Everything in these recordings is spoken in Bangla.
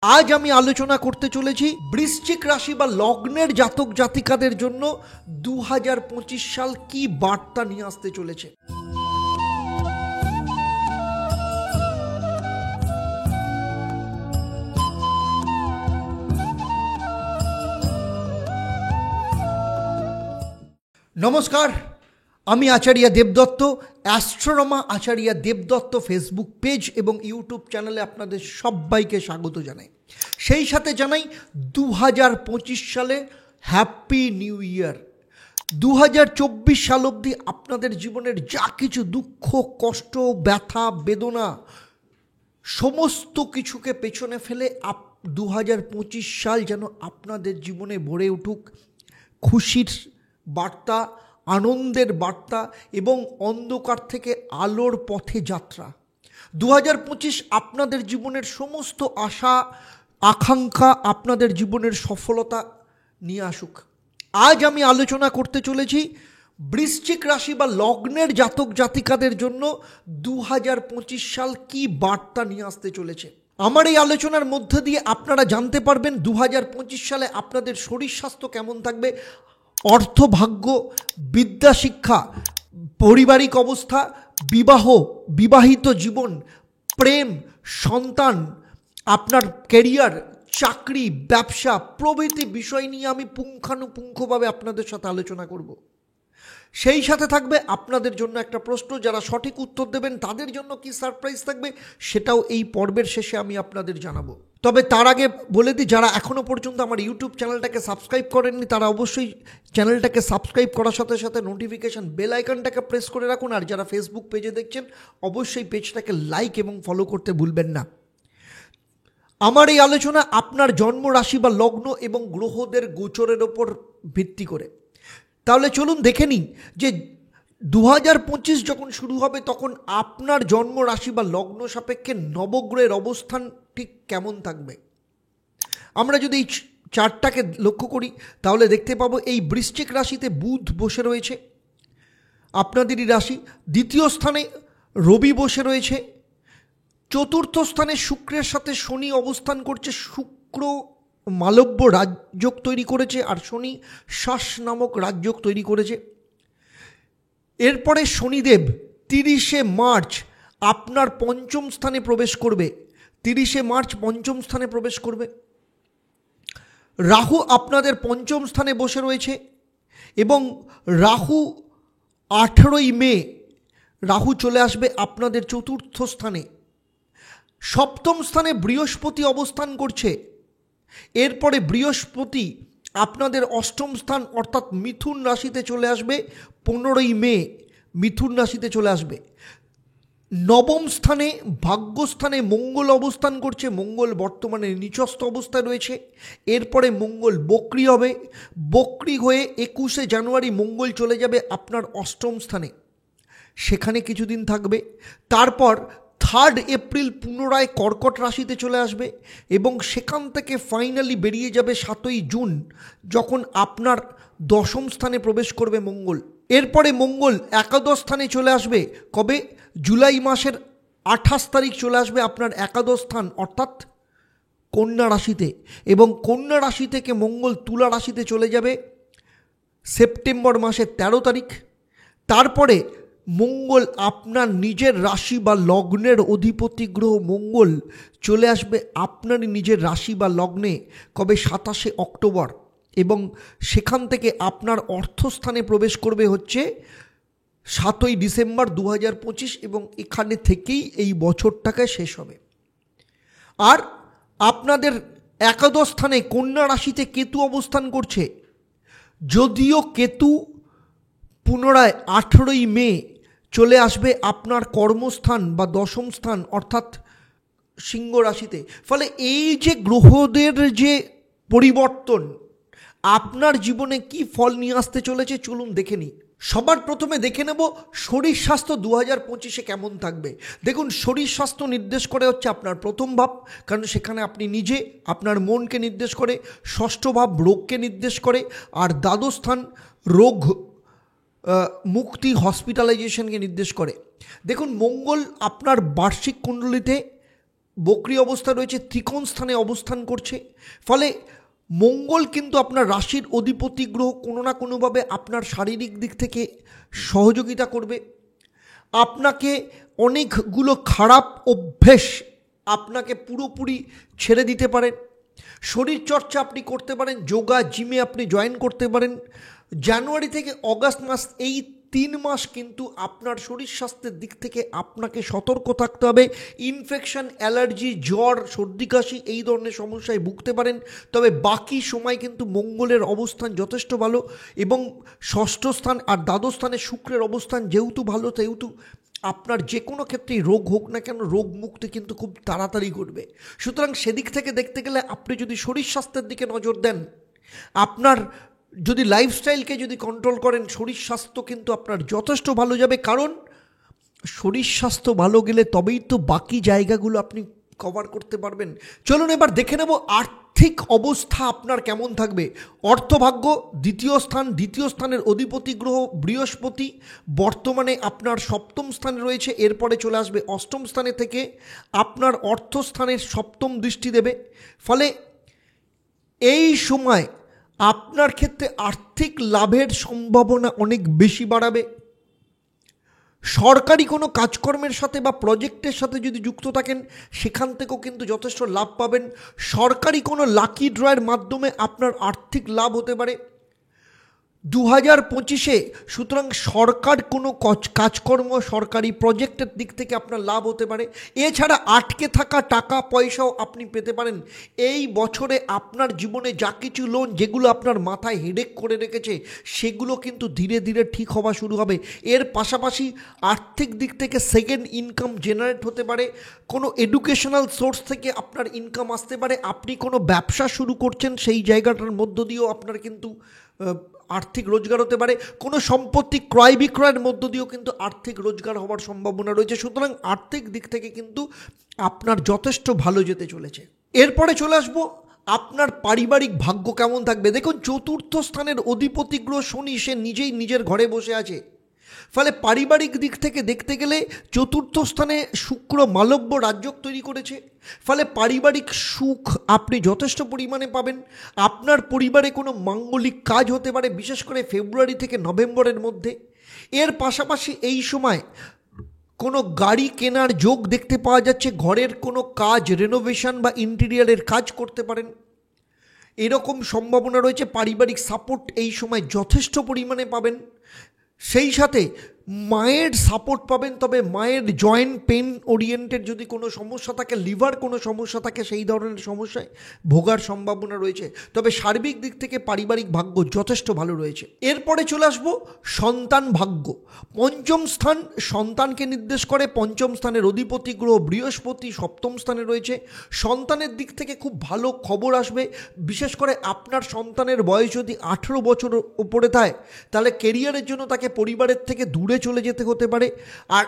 আজ আমি আলোচনা করতে চলেছি বৃশ্চিক রাশি বা লগ্নের জাতক জাতিকাদের জন্য 2025 সাল কি বার্তা নিয়ে আসতে চলেছে। নমস্কার, আমি আচার্য দেবদত্ত। অ্যাস্ট্রোনমা আচার্য দেবদত্ত ফেসবুক পেজ এবং ইউটিউব চ্যানেলে আপনাদের সবাইকে স্বাগত জানাই। সেই সাথে জানাই 2025 সালে হ্যাপি নিউ ইয়ার। 2024 সাল অবধি আপনাদের জীবনের যা কিছু দুঃখ, কষ্ট, ব্যথা, বেদনা সমস্ত কিছুকে পেছনে ফেলে 2025 সাল যেন আপনাদের জীবনে ভরে উঠুক খুশির বার্তা, আনন্দের বার্তা এবং অন্ধকার থেকে আলোর পথে যাত্রা। 2025 আপনাদের জীবনের সমস্ত আশা আকাঙ্ক্ষা, আপনাদের জীবনের সফলতা নিয়ে আসুক। আজ আমি আলোচনা করতে চলেছি বৃশ্চিক রাশি বা লগ্নের জাতক জাতিকাদের জন্য 2025 সাল কি বার্তা নিয়ে আসতে চলেছে। আমার এই আলোচনার মধ্যে দিয়ে আপনারা জানতে পারবেন 2025 সালে আপনাদের শরীর স্বাস্থ্য কেমন থাকবে, অর্থ, ভাগ্য, বিদ্যা, শিক্ষা, পারিবারিক অবস্থা, বিবাহ, বিবাহিত জীবন, প্রেম, সন্তান, আপনার ক্যারিয়ার, চাকরি, ব্যবসা প্রভৃতি বিষয় নিয়ে আমি পুঙ্খানুপুঙ্খভাবে আপনাদের সাথে আলোচনা করব। সেই সাথে থাকবে আপনাদের জন্য একটা প্রশ্ন, যারা সঠিক উত্তর দেবেন তাদের জন্য কি সারপ্রাইজ থাকবে সেটাও এই পর্বের শেষে আমি আপনাদের জানাবো। তবে তার আগে বলে দিই, যারা এখনও পর্যন্ত আমার ইউটিউব চ্যানেলটাকে সাবস্ক্রাইব করেননি তারা অবশ্যই চ্যানেলটাকে সাবস্ক্রাইব করার সাথে সাথে নোটিফিকেশান বেল আইকনটাকে প্রেস করে রাখুন। আর যারা ফেসবুক পেজে দেখছেন অবশ্যই পেজটাকে লাইক এবং ফলো করতে ভুলবেন না। আমার এই আলোচনা আপনার জন্ম রাশি বা লগ্ন এবং গ্রহদের গোচরের ওপর ভিত্তি করে। তাহলে চলুন দেখে নিন যে 2025 যখন শুরু হবে তখন আপনার জন্ম রাশি বা লগ্ন সাপেক্ষে নবগ্রহের অবস্থান ঠিক কেমন থাকবে। আমরা যদি এই চার্টটাকে লক্ষ্য করি তাহলে দেখতে পাবো এই বৃশ্চিক রাশিতে বুধ বসে রয়েছে আপনাদেরই রাশি, দ্বিতীয় স্থানে রবি বসে রয়েছে, চতুর্থ স্থানে শুক্রের সাথে শনি অবস্থান করছে। শুক্র মালব্য রাজযোগ তৈরি করেছে আর শনি শ্বাস নামক রাজযোগ তৈরি করেছে। এরপরে শনিদেব 30শে মার্চ আপনার পঞ্চম স্থানে প্রবেশ করবে। 30শে মার্চ পঞ্চম স্থানে প্রবেশ করবে। রাহু আপনাদের পঞ্চম স্থানে বসে রয়েছে এবং রাহু 18ই মে রাহু চলে আসবে আপনাদের চতুর্থ স্থানে। সপ্তম স্থানে বৃহস্পতি অবস্থান করছে। এরপরে বৃহস্পতি আপনাদের অষ্টম স্থান অর্থাৎ মিথুন রাশিতে চলে আসবে। 15ই মে মিথুন রাশিতে চলে আসবে। নবম স্থানে ভাগ্যস্থানে মঙ্গল অবস্থান করছে। মঙ্গল বর্তমানে নিচস্থ অবস্থায় রয়েছে। এরপরে মঙ্গল বক্রী হবে। বক্রী হয়ে 21শে জানুয়ারি মঙ্গল চলে যাবে আপনার অষ্টম স্থানে, সেখানে কিছুদিন থাকবে। তারপর 3 এপ্রিল পুনরায় কর্কট রাশিতে চলে আসবে এবং সেখান থেকে ফাইনালি বেরিয়ে যাবে 7ই জুন যখন আপনার দশম স্থানে প্রবেশ করবে মঙ্গল। এরপরে মঙ্গল একাদশ স্থানে চলে আসবে কবে? জুলাই মাসের 28 তারিখ চলে আসবে আপনার একাদশ স্থান অর্থাৎ কন্যা রাশিতে, এবং কন্যা রাশি থেকে মঙ্গল তুলা রাশিতে চলে যাবে সেপ্টেম্বর মাসের 13 তারিখ। তারপরে মঙ্গল আপনার নিজের রাশি বা লগ্নের অধিপতি গ্রহ মঙ্গল চলে আসবে আপনার নিজের রাশি বা লগ্নে কবে? 27শে অক্টোবর, এবং সেখান থেকে আপনার অর্থস্থানে প্রবেশ করবে হচ্ছে 7ই ডিসেম্বর 2025, এবং এখানে থেকেই এই বছরটাকে শেষ হবে। আর আপনাদের একাদশ স্থানে কন্যা রাশিতে কেতু অবস্থান করছে। যদিও কেতু পুনরায় 18ই মে চলে আসবে আপনার কর্মস্থান বা দশম স্থান অর্থাৎ সিংহ রাশিতে। ফলে এই যে গ্রহদের যে পরিবর্তন আপনার জীবনে কি ফল নিয়ে আসতে চলেছে চলুন দেখে নিই। সবার প্রথমে দেখে নেব শরীর স্বাস্থ্য 2025-এ কেমন থাকবে। দেখুন, শরীর স্বাস্থ্য নির্দেশ করে হচ্ছে আপনার প্রথম ভাব, কারণ সেখানে আপনি নিজে আপনার মনকে নির্দেশ করে। ষষ্ঠ ভাব রোগকে নির্দেশ করে, আর দ্বাদশ স্থান রোগ মুক্তি হসপিটালাইজেশনকে নির্দেশ করে। দেখুন, মঙ্গল আপনার বার্ষিক কুণ্ডলিতে বক্রী অবস্থা রয়েছে, ত্রিকোণ স্থানে অবস্থান করছে। ফলে মঙ্গল কিন্তু আপনার রাশির অধিপতি গ্রহ, কোনো না কোনোভাবে আপনার শারীরিক দিক থেকে সহযোগিতা করবে। আপনাকে অনেকগুলো খারাপ অভ্যেস আপনাকে পুরোপুরি ছেড়ে দিতে পারেন। শরীরচর্চা আপনি করতে পারেন, যোগা জিমে আপনি জয়েন করতে পারেন। জানুয়ারি থেকে অগাস্ট মাস, এই 3 মাস কিন্তু আপনার শরীর স্বাস্থ্যের দিক থেকে আপনাকে সতর্ক থাকতে হবে। ইনফেকশন, অ্যালার্জি, জ্বর, সর্দি কাশি এই ধরনের সমস্যায় ভুগতে পারেন। তবে বাকি সময় কিন্তু মঙ্গলের অবস্থান যথেষ্ট ভালো, এবং ষষ্ঠ স্থান আর দ্বাদশ স্থানে শুক্রের অবস্থান যেহেতু ভালো, সেহেতু আপনার যে কোনো ক্ষেত্রেই রোগ হোক না কেন, রোগ মুক্তি কিন্তু খুব তাড়াতাড়ি ঘটবে। সুতরাং সেদিক থেকে দেখতে গেলে আপনি যদি শরীর স্বাস্থ্যের দিকে নজর দেন, আপনার যদি লাইফস্টাইলকে যদি কন্ট্রোল করেন, শরীর স্বাস্থ্য কিন্তু আপনার যথেষ্ট ভালো যাবে। কারণ শরীর স্বাস্থ্য ভালো গেলে তবেই তো বাকি জায়গাগুলো আপনি কভার করতে পারবেন। চলুন এবার দেখে নেব আর্থিক অবস্থা আপনার কেমন থাকবে। অর্থভাগ্য দ্বিতীয় স্থান, দ্বিতীয় স্থানের অধিপতি গ্রহ বৃহস্পতি বর্তমানে আপনার সপ্তম স্থানে রয়েছে। এরপরে চলে আসবে অষ্টম স্থানে থেকে আপনার অর্থস্থানের সপ্তম দৃষ্টি দেবে। ফলে এই সময় আপনার ক্ষেত্রে আর্থিক লাভের সম্ভাবনা অনেক বেশি বাড়াবে। সরকারি কোনো কাজকর্মের সাথে বা প্রজেক্টের সাথে যদি যুক্ত থাকেন, সেখান থেকেও কিন্তু যথেষ্ট লাভ পাবেন। সরকারি কোনো লাকি ড্রয়ের মাধ্যমে আপনার আর্থিক লাভ হতে পারে 2025-এ। সুতরাং সরকার কোনো কাজকর্ম, সরকারি প্রজেক্টের দিক থেকে আপনার লাভ হতে পারে। এছাড়া আটকে থাকা টাকা পয়সাও আপনি পেতে পারেন। এই বছরে আপনার জীবনে যা কিছু লোন যেগুলো আপনার মাথায় হেডেক করে রেখেছে, সেগুলো কিন্তু ধীরে ধীরে ঠিক হওয়া শুরু হবে। এর পাশাপাশি আর্থিক দিক থেকে সেকেন্ড ইনকাম জেনারেট হতে পারে। কোনো এডুকেশনাল সোর্স থেকে আপনার ইনকাম আসতে পারে। আপনি কোনো ব্যবসা শুরু করছেন, সেই জায়গাটার মধ্য দিয়েও আপনার কিন্তু আর্থিক রোজগার হতে পারে। কোনো সম্পত্তি ক্রয় বিক্রয়ের মধ্য দিয়েও কিন্তু আর্থিক রোজগার হওয়ার সম্ভাবনা রয়েছে। সুতরাং আর্থিক দিক থেকে কিন্তু আপনার যথেষ্ট ভালো যেতে চলেছে। এরপরে চলে আসবো আপনার পারিবারিক ভাগ্য কেমন থাকবে। দেখুন, চতুর্থ স্থানের অধিপতি গ্রহ শনি, সে নিজেই নিজের ঘরে বসে আছে। ফলে পারিবারিক দিক থেকে দেখতে গেলে চতুর্থ স্থানে শুক্র মালব্য রাজযোগ তৈরি করেছে। ফলে পারিবারিক সুখ আপনি যথেষ্ট পরিমাণে পাবেন। আপনার পরিবারে কোনো মাঙ্গলিক কাজ হতে পারে, বিশেষ করে ফেব্রুয়ারি থেকে নভেম্বরের মধ্যে। এর পাশাপাশি এই সময় কোনো গাড়ি কেনার যোগ দেখতে পাওয়া যাচ্ছে। ঘরের কোনো কাজ, রেনোভেশন বা ইন্টেরিয়ারের কাজ করতে পারেন, এরকম সম্ভাবনা রয়েছে। পারিবারিক সাপোর্ট এই সময় যথেষ্ট পরিমাণে পাবেন। সেই সাথে মায়ের সাপোর্ট পাবেন। তবে মায়ের জয়েন্ট পেন ওরিয়েন্টেড যদি কোনো সমস্যা থাকে, লিভার কোনো সমস্যা থাকে, সেই ধরনের সমস্যায় ভোগার সম্ভাবনা রয়েছে। তবে সার্বিক দিক থেকে পারিবারিক ভাগ্য যথেষ্ট ভালো রয়েছে। এরপরে চলে আসবো সন্তান ভাগ্য। পঞ্চম স্থান সন্তানকে নির্দেশ করে। পঞ্চম স্থানের অধিপতি গ্রহ বৃহস্পতি সপ্তম স্থানে রয়েছে। সন্তানের দিক থেকে খুব ভালো খবর আসবে। বিশেষ করে আপনার সন্তানের বয়স যদি 18 বছর উপরে থাকে, তাহলে কেরিয়ারের জন্য তাকে পরিবারের থেকে দূরে চলে যেতে হতে পারে। আর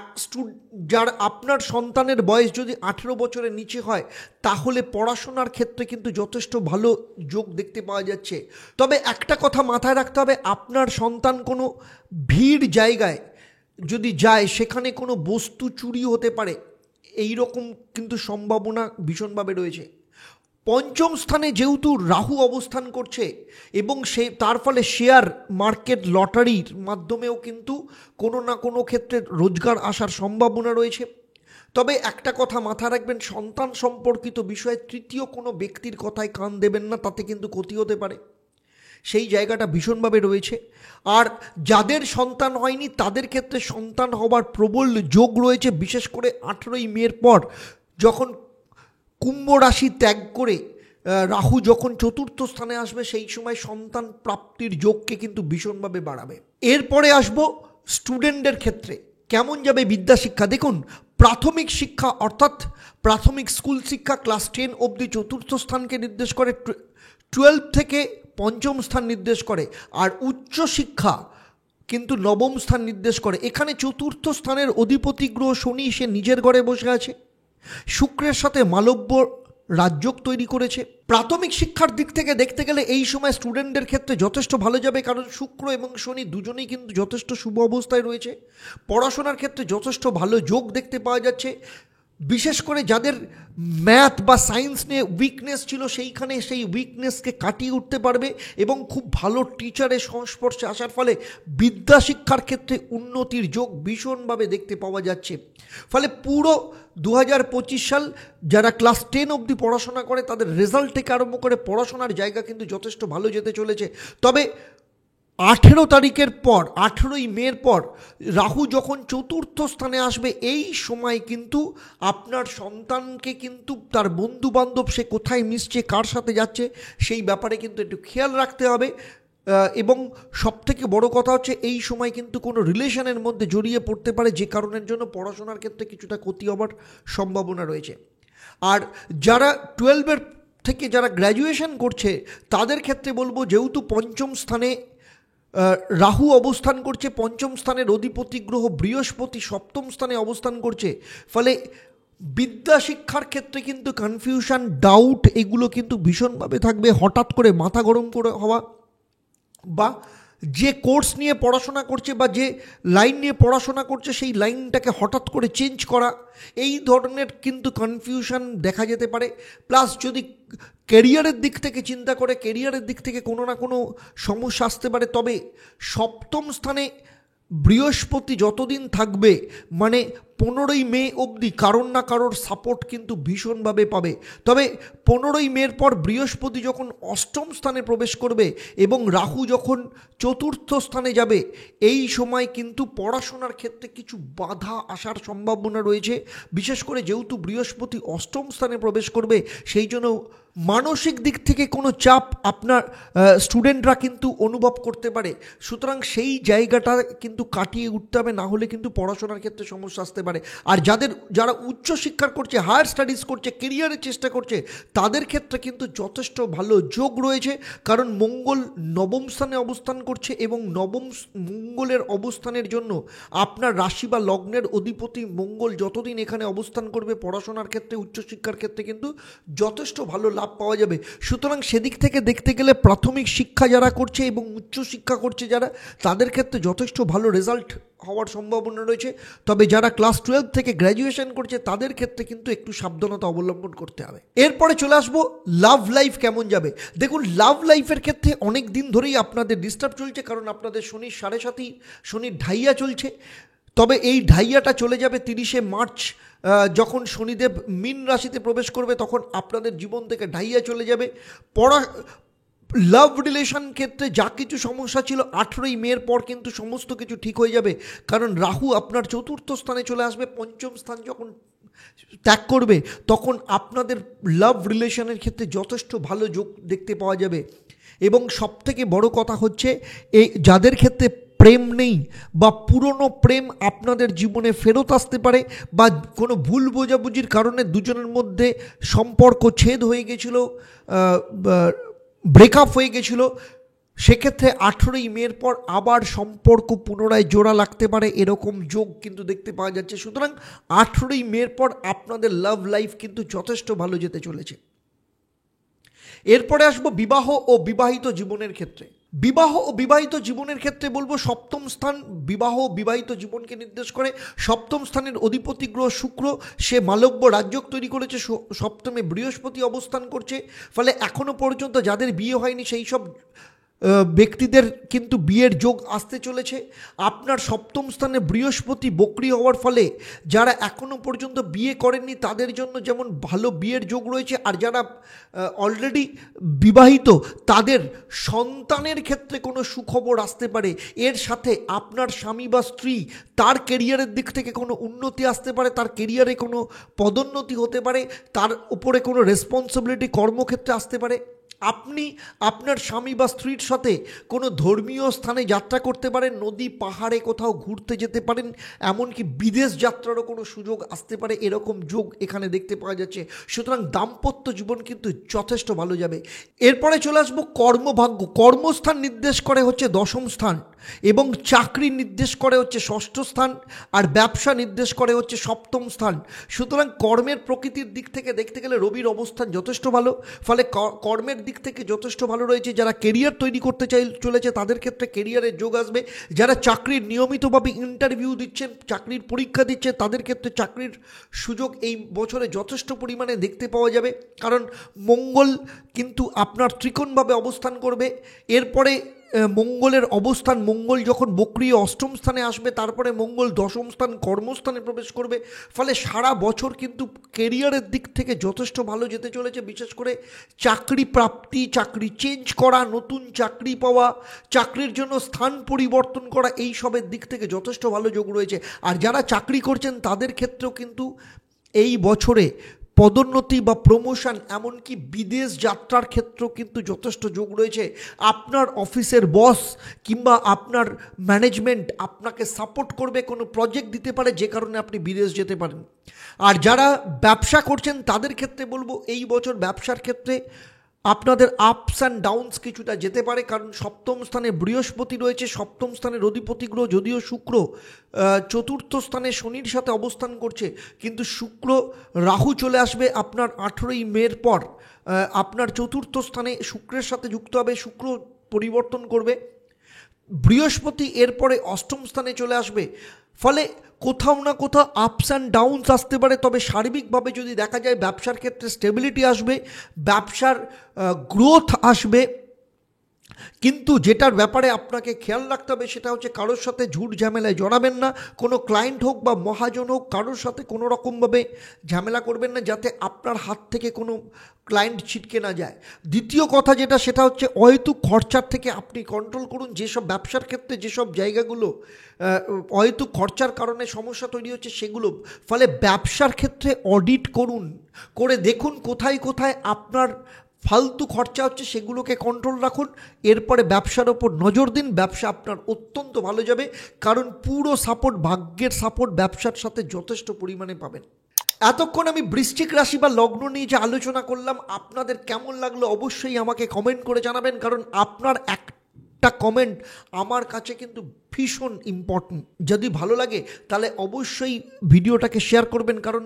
যার আপনার সন্তানের বয়স যদি 18 বছরের নিচে হয়, তাহলে পড়াশোনার ক্ষেত্রে কিন্তু যথেষ্ট ভালো যোগ দেখতে পাওয়া যাচ্ছে। তবে একটা কথা মাথায় রাখতে হবে, আপনার সন্তান কোনো ভিড় জায়গায় যদি যায়, সেখানে কোনো বস্তু চুরি হতে পারে, এই রকম কিন্তু সম্ভাবনা ভীষণভাবে রয়েছে। পঞ্চম স্থানে যেহেতু রাহু অবস্থান করছে, এবং তার ফলে শেয়ার মার্কেট, লটারির মাধ্যমেও কিন্তু কোনো না কোনো ক্ষেত্রে রোজগার আসার সম্ভাবনা রয়েছে। তবে একটা কথা মাথা রাখবেন, সন্তান সম্পর্কিত বিষয়ে তৃতীয় কোনো ব্যক্তির কথায় কান দেবেন না, তাতে কিন্তু ক্ষতি হতে পারে। সেই জায়গাটা ভীষণভাবে রয়েছে। আর যাদের সন্তান হয়নি, তাদের ক্ষেত্রে সন্তান হবার প্রবল যোগ রয়েছে। বিশেষ করে 18ই মের পর, যখন কুম্ভ রাশি ত্যাগ করে রাহু যখন চতুর্থ স্থানে আসবে, সেই সময় সন্তান প্রাপ্তির যোগকে কিন্তু ভীষণভাবে বাড়াবে। এরপরে আসবো স্টুডেন্টদের ক্ষেত্রে কেমন যাবে বিদ্যাশিক্ষা। দেখুন, প্রাথমিক শিক্ষা অর্থাৎ প্রাথমিক স্কুল শিক্ষা ক্লাস 10 অবধি চতুর্থ স্থানকে নির্দেশ করে, 12 থেকে পঞ্চম স্থান নির্দেশ করে। আর উচ্চ শিক্ষা কিন্তু নবম স্থান নির্দেশ করে। এখানে চতুর্থ স্থানের অধিপতি গ্রহ শনি, সে নিজের ঘরে বসে আছে। শুক্রের সাথে মালব্য রাজযোগ তৈরি করেছে। প্রাথমিক শিক্ষার দিক থেকে দেখতে গেলে এই সময় স্টুডেন্টদের ক্ষেত্রে যথেষ্ট ভালো যাবে, কারণ শুক্র এবং শনি দুজনেই কিন্তু যথেষ্ট শুভ অবস্থায় রয়েছে। পড়াশোনার ক্ষেত্রে যথেষ্ট ভালো যোগ দেখতে পাওয়া যাচ্ছে। বিশেষ করে যাদের ম্যাথ বা সায়েন্স নিয়ে উইকনেস ছিল সেইখানে সেই উইকনেসকে কাটিয়ে উঠতে পারবে এবং খুব ভালো টিচারের সংস্পর্শে আসার ফলে বিদ্যা শিক্ষার ক্ষেত্রে উন্নতির যোগ ভীষণভাবে দেখতে পাওয়া যাচ্ছে। ফলে পুরো 2025 সাল যারা ক্লাস 10 অবধি পড়াশোনা করে তাদের রেজাল্ট থেকে আরম্ভ করে পড়াশোনার জায়গা কিন্তু যথেষ্ট ভালো যেতে চলেছে। তবে 18 তারিখের পর 18ই মের পর রাহু যখন চতুর্থ স্থানে আসবে এই সময় কিন্তু আপনার সন্তানকে কিন্তু তার বন্ধুবান্ধব সে কোথায় মিশছে কার সাথে যাচ্ছে সেই ব্যাপারে কিন্তু একটু খেয়াল রাখতে হবে। এবং সবথেকে বড় কথা হচ্ছে এই সময় কিন্তু কোনো রিলেশনের মধ্যে জড়িয়ে পড়তে পারে, যে কারণের জন্য পড়াশোনার ক্ষেত্রে কিছুটা ক্ষতি হবার সম্ভাবনা রয়েছে। আর যারা 12-এর থেকে যারা গ্র্যাজুয়েশন করছে তাদের ক্ষেত্রে বলবো, যেহেতু পঞ্চম স্থানে রাহু অবস্থান করছে, পঞ্চম স্থানের অধিপতি গ্রহ বৃহস্পতি সপ্তম স্থানে অবস্থান করছে, ফলে বিদ্যা শিক্ষার ক্ষেত্রে কিন্তু কনফিউশন, ডাউট এগুলো কিন্তু ভীষণভাবে থাকবে। হঠাৎ করে মাথা গরম করে হওয়া বা যে কোর্স নিয়ে পড়াশোনা করছে বা যে লাইন নিয়ে পড়াশোনা করছে সেই লাইনটাকে হঠাৎ করে চেঞ্জ করা, এই ধরনের কিন্তু কনফিউশন দেখা যেতে পারে। প্লাস যদি ক্যারিয়ারের দিক থেকে চিন্তা করে ক্যারিয়ারের দিক থেকে কোনো না কোনো সমস্যা আসতে পারে। তবে সপ্তম স্থানে বৃহস্পতি যতদিন থাকবে মানে 15ই মে অবধি কারোর না কারোর সাপোর্ট কিন্তু ভীষণভাবে পাবে। তবে 15ই মের পর বৃহস্পতি যখন অষ্টম স্থানে প্রবেশ করবে এবং রাহু যখন চতুর্থ স্থানে যাবে এই সময় কিন্তু পড়াশোনার ক্ষেত্রে কিছু বাধা আসার সম্ভাবনা রয়েছে। বিশেষ করে যেহেতু বৃহস্পতি অষ্টম স্থানে প্রবেশ করবে সেই জন্য মানসিক দিক থেকে কোনো চাপ আপনার স্টুডেন্টরা কিন্তু অনুভব করতে পারে। সুতরাং সেই জায়গাটা কিন্তু কাটিয়ে উঠতে হবে, না হলে কিন্তু পড়াশোনার ক্ষেত্রে সমস্যা আসতে পারে। আর যারা উচ্চশিক্ষার করছে, হায়ার স্টাডিজ করছে, কেরিয়ারের চেষ্টা করছে তাদের ক্ষেত্রে কিন্তু যথেষ্ট ভালো যোগ রয়েছে, কারণ মঙ্গল নবম স্থানে অবস্থান করছে এবং নবম মঙ্গলের অবস্থানের জন্য আপনার রাশি বা লগ্নের অধিপতি মঙ্গল যতদিন এখানে অবস্থান করবে পড়াশোনার ক্ষেত্রে উচ্চশিক্ষার ক্ষেত্রে কিন্তু যথেষ্ট ভালো লাভ পাওয়া যাবে। সুতরাং সেদিক থেকে দেখতে গেলে প্রাথমিক শিক্ষা যারা করছে এবং উচ্চশিক্ষা করছে যারা, তাদের ক্ষেত্রে যথেষ্ট ভালো রেজাল্ট হওয়ার সম্ভাবনা রয়েছে। তবে যারা ক্লাস 12 থেকে গ্র্যাজুয়েশন করছে তাদের ক্ষেত্রে কিন্তু একটু সাবধানতা অবলম্বন করতে হবে। এরপরে চলে আসবো লাভ লাইফ কেমন যাবে। দেখুন, লাভ লাইফের ক্ষেত্রে অনেক দিন ধরেই আপনাদের ডিস্টার্ব চলছে, কারণ আপনাদের শনির 7.5 শনির ঢাইয়া চলছে। তবে এই ঢাইয়াটা চলে যাবে 30শে মার্চ, যখন শনিদেব মীন রাশিতে প্রবেশ করবে তখন আপনাদের জীবন থেকে ঢাইয়া চলে যাবে। লাভ রিলেশন ক্ষেত্রে যা কিছু সমস্যা ছিল 18ই মের পর কিন্তু সমস্ত কিছু ঠিক হয়ে যাবে, কারণ রাহু আপনার চতুর্থ স্থানে চলে আসবে। পঞ্চম স্থান যখন ত্যাগ করবে তখন আপনাদের লাভ রিলেশনের ক্ষেত্রে যথেষ্ট ভালো যোগ দেখতে পাওয়া যাবে। এবং সবথেকে বড় কথা হচ্ছে এই যাদের ক্ষেত্রে প্রেম নেই বা পুরনো প্রেম আপনাদের জীবনে ফেরত আসতে পারে, বা কোনো ভুল বোঝাবুঝির কারণে দুজনের মধ্যে সম্পর্ক ছেদ হয়ে গেছিলো, ব্রেকআপ হয়ে গেছিল, সেক্ষেত্রে 18ই মের পর আবার সম্পর্ক পুনরায় জোড়া লাগতে পারে, এরকম যোগ কিন্তু দেখতে পাওয়া যাচ্ছে। সুতরাং 18ই মের পর আপনাদের লাভ লাইফ কিন্তু যথেষ্ট ভালো যেতে চলেছে। এরপরে আসবো বিবাহ ও বিবাহিত জীবনের ক্ষেত্রে। বিবাহ ও বিবাহিত জীবনের ক্ষেত্রে বলবো সপ্তম স্থান বিবাহ ও বিবাহিত জীবনকে নির্দেশ করে। সপ্তম স্থানের অধিপতি গ্রহ শুক্র, সে মালব্য রাজযোগ তৈরি করেছে, সপ্তমে বৃহস্পতি অবস্থান করছে। ফলে এখনও পর্যন্ত যাদের বিয়ে হয়নি সেই সব ব্যক্তিদের কিন্তু বিয়ের যোগ আসতে চলেছে। আপনার সপ্তম স্থানে বৃহস্পতি বক্রী হওয়ার ফলে যারা এখনও পর্যন্ত বিয়ে করেননি তাদের জন্য যেমন ভালো বিয়ের যোগ রয়েছে, আর যারা অলরেডি বিবাহিত তাদের সন্তানের ক্ষেত্রে কোনো সুখবর আসতে পারে। এর সাথে আপনার স্বামী বা স্ত্রী তার কেরিয়ারের দিক থেকে কোনো উন্নতি আসতে পারে, তার কেরিয়ারে কোনো পদোন্নতি হতে পারে, তার উপরে কোনো রেসপন্সিবিলিটি কর্মক্ষেত্রে আসতে পারে। আপনি আপনার স্বামী বা স্ত্রীর সাথে কোনো ধর্মীয় স্থানে যাত্রা করতে পারেন, নদী পাহাড়ে কোথাও ঘুরতে যেতে পারেন, এমনকি বিদেশ যাত্রারও কোনো সুযোগ আসতে পারে, এরকম যোগ এখানে দেখতে পাওয়া যাচ্ছে। সুতরাং দাম্পত্য জীবন কিন্তু যথেষ্ট ভালো যাবে। এরপরে চলে আসবো কর্মভাগ্য। কর্মস্থান নির্দেশ করে হচ্ছে দশম স্থান এবং চাকরি নির্দেশ করে হচ্ছে ষষ্ঠ স্থান, আর ব্যবসা নির্দেশ করে হচ্ছে সপ্তম স্থান। সুতরাং কর্মের প্রকৃতির দিক থেকে দেখতে গেলে রবির অবস্থান যথেষ্ট ভালো, ফলে কর্মের দিক দিক থেকে যথেষ্ট ভালো রয়েছে। যারা কেরিয়ার তৈরি করতে চলেছে তাদের ক্ষেত্রে কেরিয়ারের যোগ আসবে। যারা চাকরির নিয়মিতভাবে ইন্টারভিউ দিচ্ছেন, চাকরির পরীক্ষা দিচ্ছে, তাদের ক্ষেত্রে চাকরির সুযোগ এই বছরে যথেষ্ট পরিমাণে দেখতে পাওয়া যাবে। কারণ মঙ্গল কিন্তু আপনার ত্রিকোণভাবে অবস্থান করবে। এরপরে মঙ্গলের অবস্থান, মঙ্গল যখন বক্রিয় অষ্টম স্থানে আসবে, তারপরে মঙ্গল দশম স্থান কর্মস্থানে প্রবেশ করবে। ফলে সারা বছর কিন্তু কেরিয়ারের দিক থেকে যথেষ্ট ভালো যেতে চলেছে। বিশেষ করে চাকরি প্রাপ্তি, চাকরি চেঞ্জ করা, নতুন চাকরি পাওয়া, চাকরির জন্য স্থান পরিবর্তন করা, এই সবের দিক থেকে যথেষ্ট ভালো যোগ রয়েছে। আর যারা চাকরি করছেন তাদের ক্ষেত্রেও কিন্তু এই বছরে পদোন্নতি বা প্রমোশন, এমনকি বিদেশ যাত্রার ক্ষেত্রেও কিন্তু যথেষ্ট যোগ রয়েছে। আপনার অফিসের বস কিংবা আপনার ম্যানেজমেন্ট আপনাকে সাপোর্ট করবে, কোনো প্রজেক্ট দিতে পারে যে কারণে আপনি বিদেশ যেতে পারেন। আর যারা ব্যবসা করছেন তাদের ক্ষেত্রে বলবো, এই বছর ব্যবসার ক্ষেত্রে আপনাদের আপস অ্যান্ড ডাউনস কিছুটা যেতে পারে। কারণ সপ্তম স্থানে বৃহস্পতি রয়েছে, সপ্তম স্থানের অধিপতি গ্রহ, যদিও শুক্র চতুর্থ স্থানে শনির সাথে অবস্থান করছে, কিন্তু শুক্র রাহু চলে আসবে আপনার 18ই মের পর। আপনার চতুর্থ স্থানে শুক্রের সাথে যুক্ত হবে, শুক্র পরিবর্তন করবে। বৃহস্পতি এরপরে অষ্টম স্থানে চলে আসবে। ফলে কোথাও না কোথাও আপস অ্যান্ড ডাউনস আসতে পারে। তবে সার্বিকভাবে যদি দেখা যায়, ব্যবসার ক্ষেত্রে স্টেবিলিটি আসবে, ব্যবসার গ্রোথ আসবে। কিন্তু যেটার ব্যাপারে আপনাকে খেয়াল রাখতে হবে সেটা হচ্ছে কারোর সাথে ঝুট ঝামেলায় জড়াবেন না। কোনো ক্লায়েন্ট হোক বা মহাজন হোক, কারোর সাথে কোনো রকমভাবে ঝামেলা করবেন না, যাতে আপনার হাত থেকে কোনো ক্লায়েন্ট ছিটকে না যায়। দ্বিতীয় কথা যেটা, সেটা হচ্ছে অহেতুক খরচার থেকে আপনি কন্ট্রোল করুন। যেসব ব্যবসার ক্ষেত্রে যেসব জায়গাগুলো অহেতুক খরচার কারণে সমস্যা তৈরি হচ্ছে সেগুলো, ফলে ব্যবসার ক্ষেত্রে অডিট করুন, করে দেখুন কোথায় কোথায় আপনার ফালতু খরচা হচ্ছে, সেগুলোকে কন্ট্রোল রাখুন। এরপরে ব্যবসার ওপর নজর দিন, ব্যবসা আপনার অত্যন্ত ভালো যাবে। কারণ পুরো সাপোর্ট, ভাগ্যের সাপোর্ট ব্যবসার সাথে যথেষ্ট পরিমাণে পাবেন। এতক্ষণ আমি বৃশ্চিক রাশি বা লগ্ন নিয়ে যে আলোচনা করলাম, আপনাদের কেমন লাগলো অবশ্যই আমাকে কমেন্ট করে জানাবেন। কারণ আপনার একটা কমেন্ট আমার কাছে কিন্তু ভীষণ ইম্পর্টেন্ট। যদি ভালো লাগে তাহলে অবশ্যই ভিডিওটাকে শেয়ার করবেন, কারণ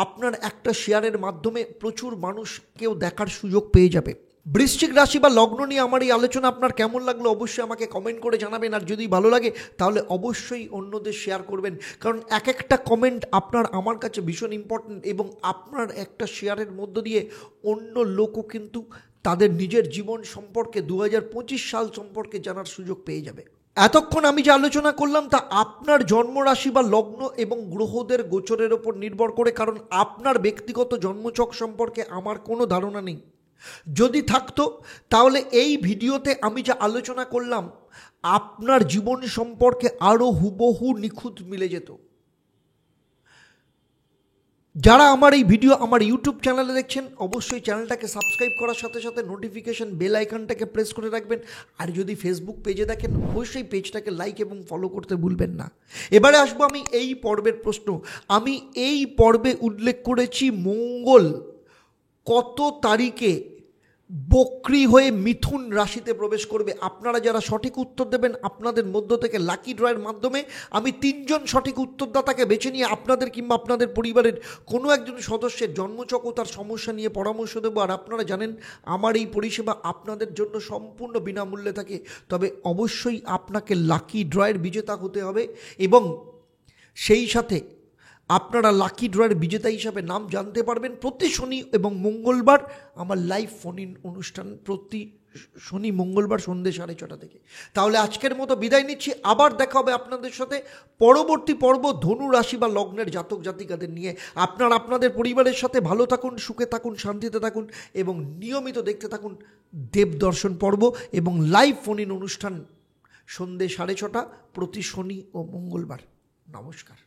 আপনার একটা শেয়ারের মাধ্যমে প্রচুর মানুষকেও দেখার সুযোগ পেয়ে যাবে। বৃশ্চিক রাশি বা লগ্ন নিয়ে আমার এই আলোচনা আপনার কেমন লাগলো অবশ্যই আমাকে কমেন্ট করে জানাবেন। আর যদি ভালো লাগে তাহলে অবশ্যই অন্যদের শেয়ার করবেন, কারণ এক একটা কমেন্ট আপনার আমার কাছে ভীষণ ইম্পর্টেন্ট। এবং আপনার একটা শেয়ারের মধ্য দিয়ে অন্য লোকও কিন্তু তাদের নিজের জীবন সম্পর্কে, 2025 সাল সম্পর্কে জানার সুযোগ পেয়ে যাবে। এতক্ষণ আমি যে আলোচনা করলাম তা আপনার জন্মরাশি বা লগ্ন এবং গ্রহদের গোচরের ওপর নির্ভর করে। কারণ আপনার ব্যক্তিগত জন্মছক সম্পর্কে আমার কোনো ধারণা নেই। যদি থাকতো তাহলে এই ভিডিওতে আমি যা আলোচনা করলাম আপনার জীবন সম্পর্কে আরও হুবহু নিখুঁত মিলে যেত। যারা আমার এই ভিডিও আমার ইউটিউব চ্যানেলে দেখছেন, অবশ্যই চ্যানেলটাকে সাবস্ক্রাইব করার সাথে সাথে নোটিফিকেশন বেল আইকনটাকে প্রেস করে রাখবেন। আর যদি ফেসবুক পেজে দেখেন, অবশ্যই পেজটাকে লাইক এবং ফলো করতে ভুলবেন না। এবারে আসবো আমি এই পর্বের প্রশ্ন। আমি এই পর্বে উল্লেখ করেছি মঙ্গল কত তারিখে বক্রি হয়ে মিথুন রাশিতে প্রবেশ করবে। আপনারা যারা সঠিক উত্তর দেবেন, আপনাদের মধ্য থেকে লাকি ড্রয়ের মাধ্যমে আমি 3 জন সঠিক উত্তরদাতাকে বেছে নিয়ে আপনাদের কিংবা আপনাদের পরিবারের কোনো একজন সদস্যের জন্মছক ও তার সমস্যা নিয়ে পরামর্শ দেবো। আর আপনারা জানেন আমার এই পরিষেবা আপনাদের জন্য সম্পূর্ণ বিনামূল্যে থাকে। তবে অবশ্যই আপনাকে লাকি ড্রয়ের বিজেতা হতে হবে এবং সেই সাথে আপনারা লাকি ড্রয়ের বিজেতা হিসাবে নাম জানতে পারবেন প্রতি শনি এবং মঙ্গলবার। আমার লাইভ ফোন ইন অনুষ্ঠান প্রতি শনি মঙ্গলবার সন্ধ্যে 6:30 থেকে। তাহলে আজকের মতো বিদায় নিচ্ছি। আবার দেখা হবে আপনাদের সাথে পরবর্তী পর্ব ধনু রাশি বা লগ্নের জাতক জাতিকাদের নিয়ে। আপনারা আপনাদের পরিবারের সাথে ভালো থাকুন, সুখে থাকুন, শান্তিতে থাকুন এবং নিয়মিত দেখতে থাকুন দেবদর্শন পর্ব এবং লাইভ ফোন ইন অনুষ্ঠান সন্ধ্যে 6:30 প্রতি শনি ও মঙ্গলবার। নমস্কার।